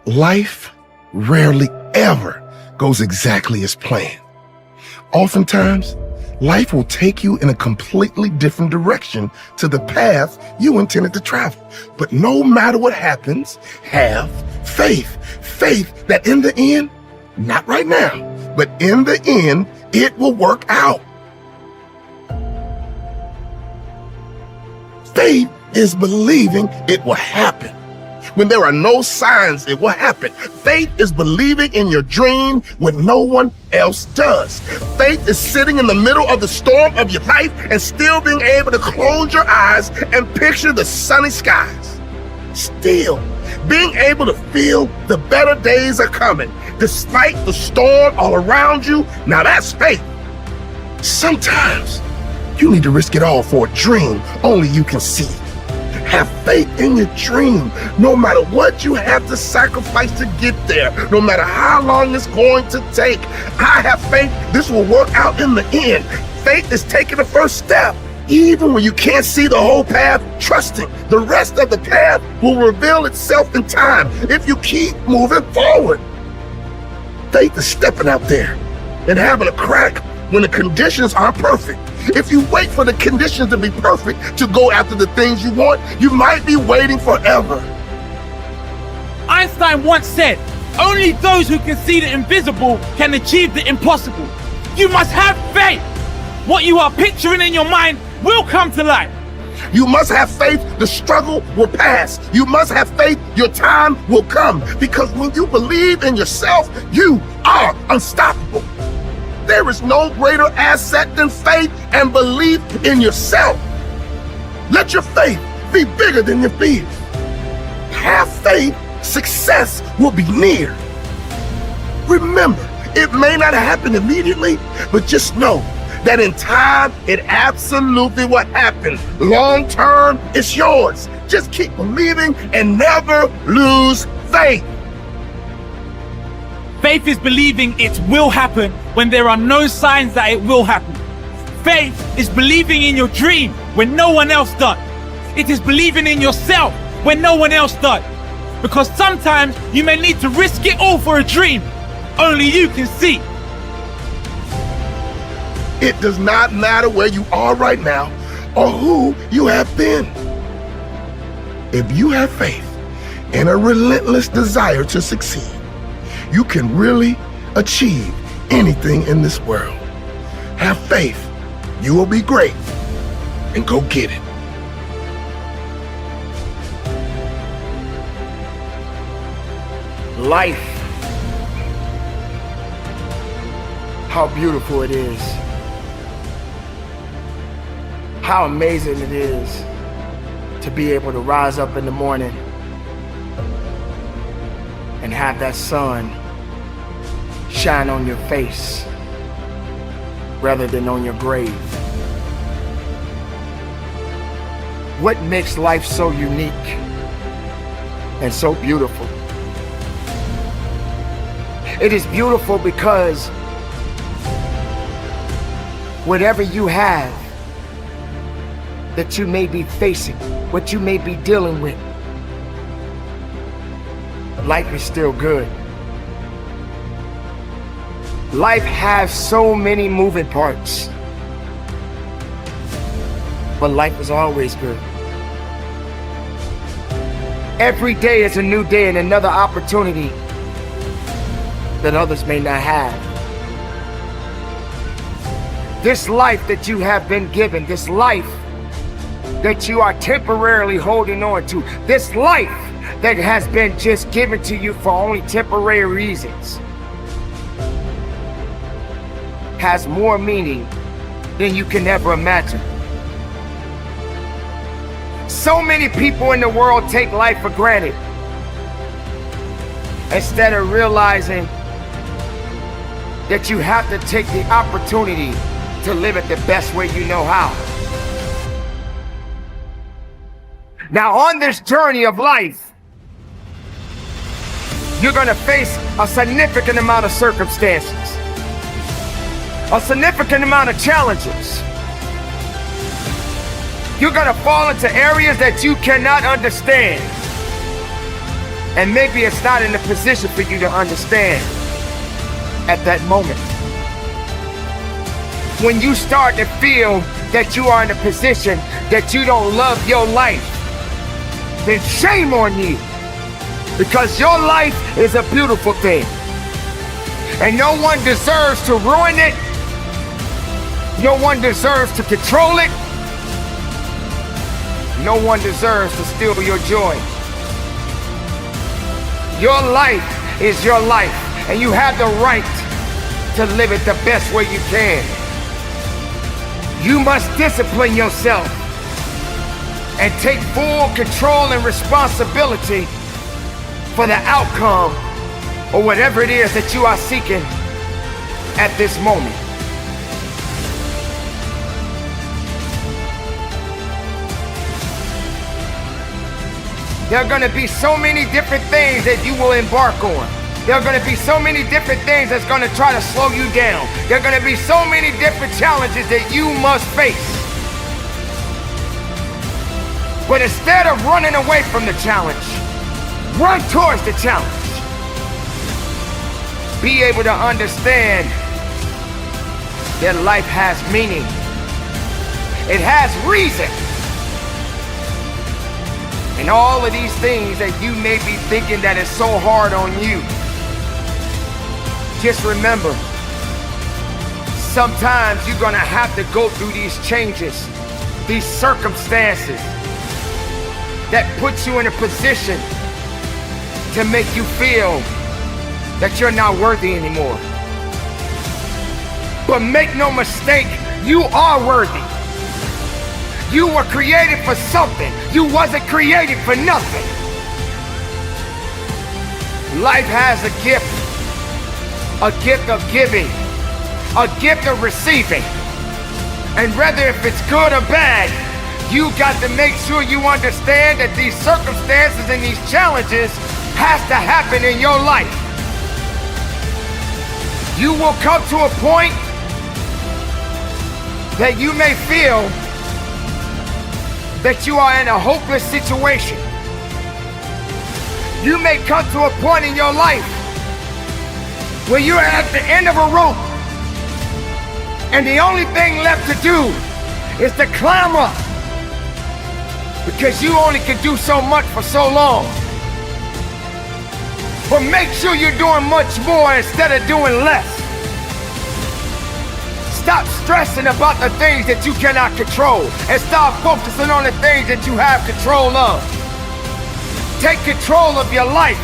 Life rarely ever goes exactly as planned. Oftentimes, life will take you in a completely different direction to the path you intended to travel. But no matter what happens, have faith. Faith that in the end, not right now, but in the end, it will work out. Faith is believing it will happen. When there are no signs, it will happen. Faith is believing in your dream when no one else does. Faith is sitting in the middle of the storm of your life and still being able to close your eyes and picture the sunny skies. Still being able to feel the better days are coming, despite the storm all around you. Now that's faith. Sometimes you need to risk it all for a dream only you can see. Have faith in your dream, no matter what you have to sacrifice to get there, no matter how long it's going to take. I have faith this will work out in the end. Faith is taking the first step. Even when you can't see the whole path, trusting the rest of the path will reveal itself in time if you keep moving forward. Faith is stepping out there and having a crack when the conditions aren't perfect. If you wait for the conditions to be perfect to go after the things you want, you might be waiting forever. Einstein once said, only those who can see the invisible can achieve the impossible. You must have faith. What you are picturing in your mind will come to life. You must have faith the struggle will pass. You must have faith your time will come. Because when you believe in yourself, you are unstoppable. There is no greater asset than faith and belief in yourself. Let your faith be bigger than your fears. Have faith, success will be near. Remember, it may not happen immediately, but just know that in time, it absolutely will happen. Long term, it's yours. Just keep believing and never lose faith. Faith is believing it will happen when there are no signs that it will happen. Faith is believing in your dream when no one else does. It is believing in yourself when no one else does. Because sometimes you may need to risk it all for a dream only you can see. It does not matter where you are right now or who you have been. If you have faith and a relentless desire to succeed, you can really achieve anything in this world. Have faith, you will be great, and go get it. Life. How beautiful it is. How amazing it is to be able to rise up in the morning and have that sun shine on your face rather than on your grave. What makes life so unique and so beautiful? It is beautiful because whatever you have that you may be facing, what you may be dealing with, life is still good. Life has so many moving parts, but life is always good. Every day is a new day and another opportunity that others may not have. This life that you have been given, this life that you are temporarily holding on to, this life that has been just given to you for only temporary reasons, has more meaning than you can ever imagine. So many people in the world take life for granted instead of realizing that you have to take the opportunity to live it the best way you know how. Now, on this journey of life, you're gonna face a significant amount of circumstances, a significant amount of challenges. You're gonna fall into areas that you cannot understand. And maybe it's not in a position for you to understand at that moment. When you start to feel that you are in a position that you don't love your life, then shame on you. Because your life is a beautiful thing. And no one deserves to ruin it. No one deserves to control it. No one deserves to steal your joy. Your life is your life, and you have the right to live it the best way you can. You must discipline yourself and take full control and responsibility for the outcome or whatever it is that you are seeking at this moment. There are going to be so many different things that you will embark on. There are going to be so many different things that's going to try to slow you down. There are going to be so many different challenges that you must face. But instead of running away from the challenge, run towards the challenge. Be able to understand that life has meaning. It has reason. And all of these things that you may be thinking that is so hard on you, just remember, sometimes you're gonna have to go through these changes, these circumstances that put you in a position to make you feel that you're not worthy anymore. But make no mistake, you are worthy. You were created for something. You wasn't created for nothing. Life has a gift of giving, a gift of receiving. And whether if it's good or bad, you got to make sure you understand that these circumstances and these challenges has to happen in your life. You will come to a point that you may feel that you are in a hopeless situation. You may come to a point in your life where you're at the end of a rope and the only thing left to do is to climb up, because you only can do so much for so long. But make sure you're doing much more instead of doing less. Stop stressing about the things that you cannot control and start focusing on the things that you have control of. Take control of your life.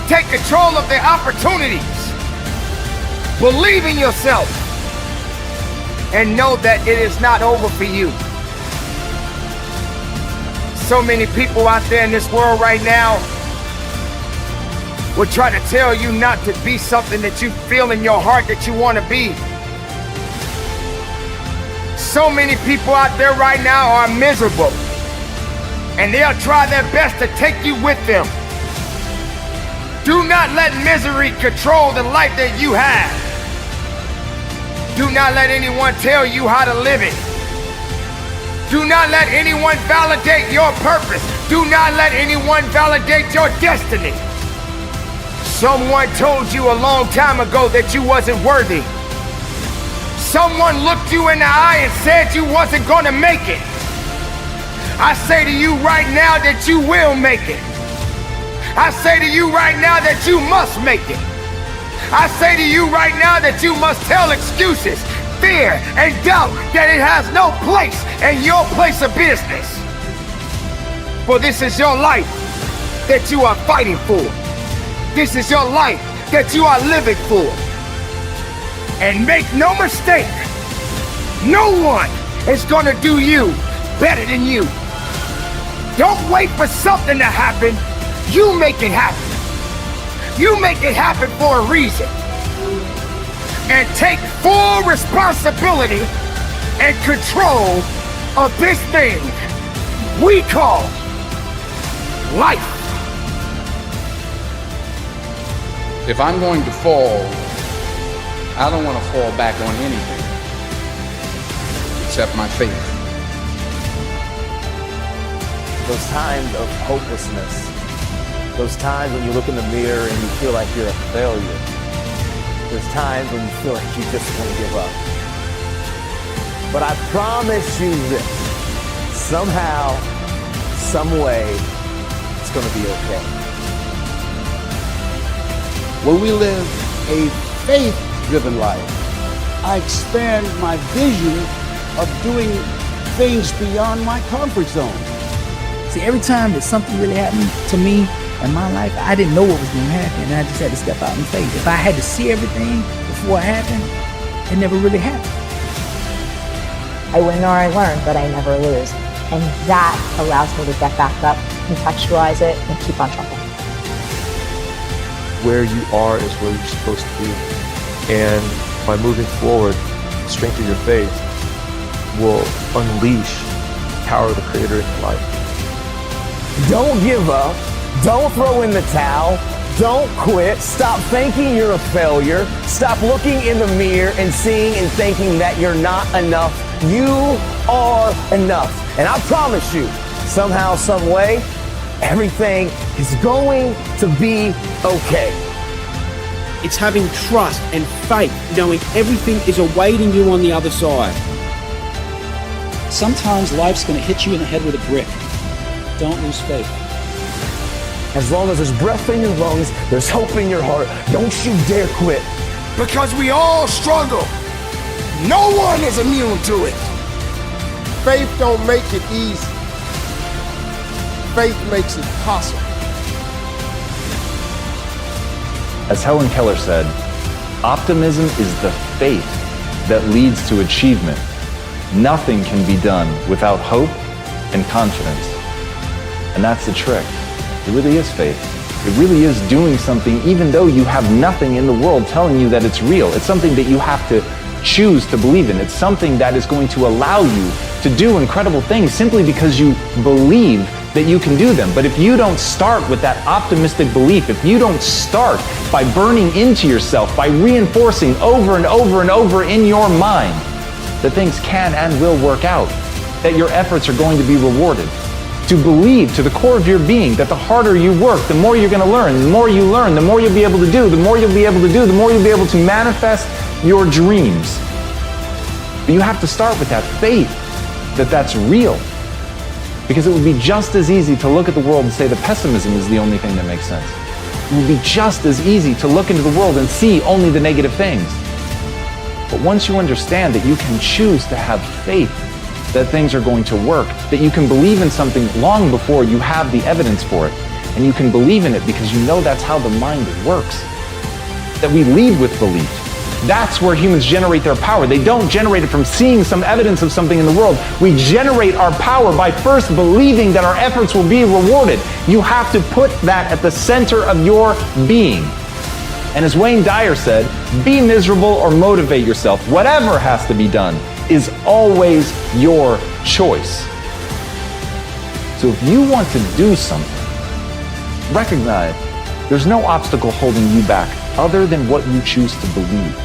Take control of the opportunities. Believe in yourself and know that it is not over for you. So many people out there in this world right now will try to tell you not to be something that you feel in your heart that you want to be. So many people out there right now are miserable, and they'll try their best to take you with them. Do not let misery control the life that you have. Do not let anyone tell you how to live it. Do not let anyone validate your purpose. Do not let anyone validate your destiny. Someone told you a long time ago that you wasn't worthy. Someone looked you in the eye and said you wasn't gonna make it. I say to you right now that you will make it. I say to you right now that you must make it. I say to you right now that you must tell excuses, fear, and doubt that it has no place in your place of business. For this is your life that you are fighting for. This is your life that you are living for. And make no mistake, no one is gonna do you better than you. Don't wait for something to happen. You make it happen. You make it happen for a reason. And take full responsibility and control of this thing we call life. If I'm going to fall, I don't want to fall back on anything except my faith. those times of hopelessness, those times when you look in the mirror and you feel like you're a failure. There's times when you feel like you just want to give up. But I promise you this, somehow, some way, it's going to be okay. When we live a faith-driven life, I expand my vision of doing things beyond my comfort zone. See, every time that something really happened to me in my life, I didn't know what was going to happen, and I just had to step out in faith. If I had to see everything before it happened, it never really happened. I win or I learn, but I never lose. And that allows me to get back up, contextualize it, and keep on trucking. Where you are is where you're supposed to be. And by moving forward, the strength of your faith will unleash the power of the Creator in your life. Don't give up. Don't throw in the towel. Don't quit. Stop thinking you're a failure. Stop looking in the mirror and seeing and thinking that you're not enough. You are enough. And I promise you, somehow, some way, everything is going to be okay. It's having trust and faith, knowing everything is awaiting you on the other side. Sometimes life's going to hit you in the head with a brick. Don't lose faith. As long as there's breath in your lungs, there's hope in your heart. Don't you dare quit. Because we all struggle. No one is immune to it. Faith don't make it easy. Faith makes it possible. As Helen Keller said, optimism is the faith that leads to achievement. Nothing can be done without hope and confidence. And that's the trick. It really is faith. It really is doing something even though you have nothing in the world telling you that it's real. It's something that you have to choose to believe in. It's something that is going to allow you to do incredible things simply because you believe that you can do them. But if you don't start with that optimistic belief, if you don't start by burning into yourself, by reinforcing over and over and over in your mind that things can and will work out, that your efforts are going to be rewarded, to believe to the core of your being that the harder you work, the more you're going to learn. The more you learn, the more you'll be able to do. The more you'll be able to do, the more you'll be able to manifest your dreams. But you have to start with that faith that that's real. Because it would be just as easy to look at the world and say that pessimism is the only thing that makes sense. It would be just as easy to look into the world and see only the negative things. But once you understand that you can choose to have faith that things are going to work, that you can believe in something long before you have the evidence for it, and you can believe in it because you know that's how the mind works, that we lead with belief. That's where humans generate their power. They don't generate it from seeing some evidence of something in the world. We generate our power by first believing that our efforts will be rewarded. You have to put that at the center of your being. And as Wayne Dyer said, be miserable or motivate yourself. Whatever has to be done is always your choice. So if you want to do something, recognize there's no obstacle holding you back other than what you choose to believe.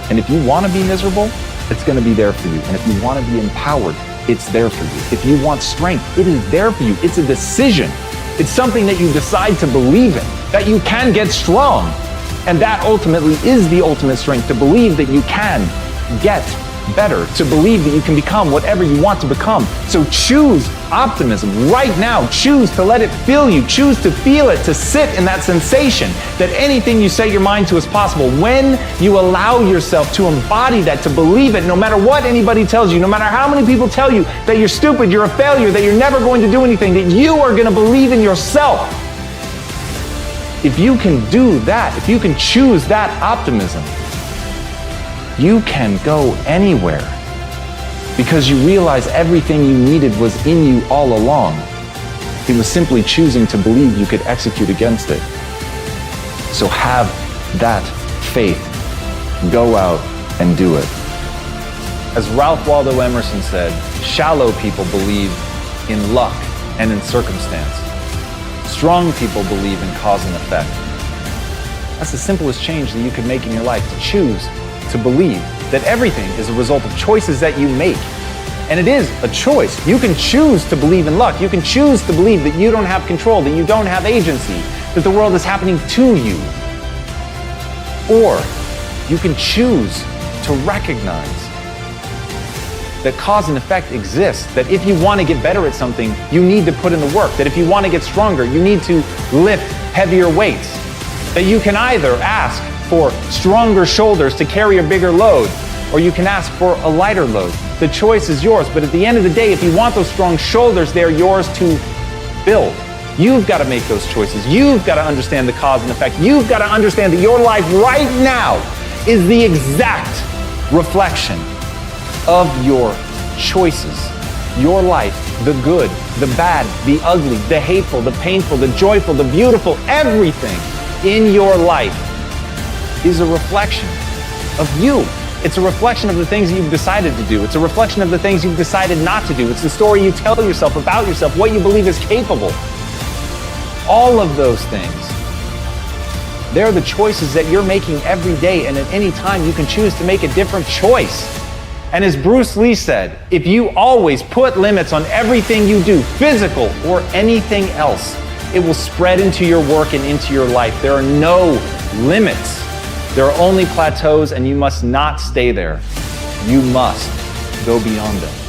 And if you want to be miserable, it's going to be there for you. And if you want to be empowered, it's there for you. If you want strength, it is there for you. It's a decision. It's something that you decide to believe in, that you can get strong. And that ultimately is the ultimate strength, to believe that you can get better, to believe that you can become whatever you want to become. So choose optimism right now. Choose to let it fill you. Choose to feel it, to sit in that sensation that anything you set your mind to is possible. When you allow yourself to embody that, to believe it, no matter what anybody tells you, no matter how many people tell you that you're stupid, you're a failure, that you're never going to do anything, that you are going to believe in yourself. If you can do that, if you can choose that optimism, you can go anywhere because you realize everything you needed was in you all along. It was simply choosing to believe you could execute against it. So have that faith. Go out and do it. As Ralph Waldo Emerson said, shallow people believe in luck and in circumstance. Strong people believe in cause and effect. That's the simplest change that you can make in your life, to choose to believe that everything is a result of choices that you make. And it is a choice. You can choose to believe in luck. You can choose to believe that you don't have control, that you don't have agency, that the world is happening to you. Or you can choose to recognize that cause and effect exists, that if you want to get better at something, you need to put in the work, that if you want to get stronger, you need to lift heavier weights, that you can either ask for stronger shoulders to carry a bigger load, or you can ask for a lighter load. The choice is yours, but at the end of the day, if you want those strong shoulders, they're yours to build. You've got to make those choices. You've got to understand the cause and effect. You've got to understand that your life right now is the exact reflection of your choices. Your life, the good, the bad, the ugly, the hateful, the painful, the joyful, the beautiful, everything in your life is a reflection of you. It's a reflection of the things you've decided to do. It's a reflection of the things you've decided not to do. It's the story you tell yourself about yourself, what you believe is capable. All of those things, they're the choices that you're making every day, and at any time you can choose to make a different choice. And as Bruce Lee said, if you always put limits on everything you do, physical or anything else, it will spread into your work and into your life. There are no limits. There are only plateaus, and you must not stay there. You must go beyond them.